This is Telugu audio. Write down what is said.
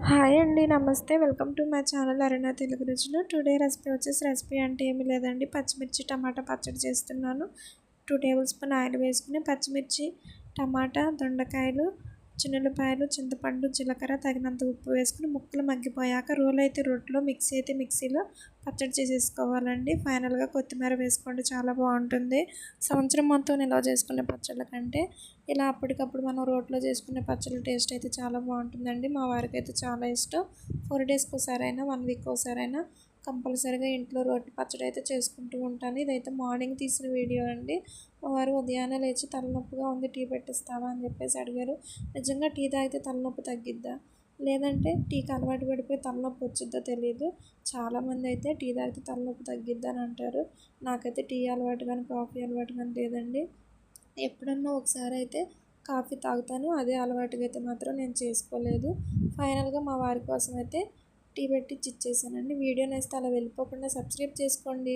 హాయ్ అండి, నమస్తే. వెల్కమ్ టు మై ఛానల్ అరుణ తెలుగు రుచులు. టుడే రెసిపీ అంటే ఏమీ లేదండి, పచ్చిమిర్చి టమాటా పచ్చడి చేస్తున్నాను. 2 టేబుల్ స్పూన్ ఆయిల్ వేసుకుని పచ్చిమిర్చి, టమాటా, దొండకాయలు, చిన్నులపాయలు, చింతపండు, జీలకర్ర, తగినంత ఉప్పు వేసుకుని ముక్కలు మగ్గిపోయాక రోట్లో మిక్సీలో పచ్చడి చేసేసుకోవాలండి. ఫైనల్గా కొత్తిమీర వేసుకోండి, చాలా బాగుంటుంది. సంవత్సరం మొత్తం నిల్వ చేసుకునే పచ్చళ్ళ కంటే ఇలా అప్పటికప్పుడు మనం రోట్లో చేసుకునే పచ్చళ్ళ టేస్ట్ అయితే చాలా బాగుంటుందండి. మా వారికి అయితే చాలా ఇష్టం. 4 డేస్కి ఒకసారైనా 1 వీక్ ఒకసారైనా కంపల్సరీగా ఇంట్లో రోటి పచ్చడి అయితే చేసుకుంటూ ఉంటాను. ఇదైతే మార్నింగ్ తీసిన వీడియో అండి. మా వారు ఉదయాన్నే లేచి తలనొప్పిగా ఉంది, టీ పెట్టిస్తావా అని చెప్పేసి అడిగారు. నిజంగా టీ తాగితే తలనొప్పి తగ్గిద్దా, లేదంటే టీకి అలవాటు పడిపోయి తలనొప్పి వచ్చిద్దో తెలియదు. చాలామంది అయితే టీ తాగితే తలనొప్పి తగ్గిద్దా అని అంటారు. నాకైతే టీ అలవాటు కానీ కాఫీ అలవాటు కానీ లేదండి. ఎప్పుడన్నా ఒకసారి అయితే కాఫీ తాగుతాను, అదే అలవాటుగా అయితే మాత్రం నేను చేసుకోలేదు. ఫైనల్గా మా వారి కోసం అయితే టీ పెట్టి ఇచ్చేసానండి. వీడియో నేస్తే అలా వెళ్ళిపోకుండా సబ్స్క్రైబ్ చేసుకోండి.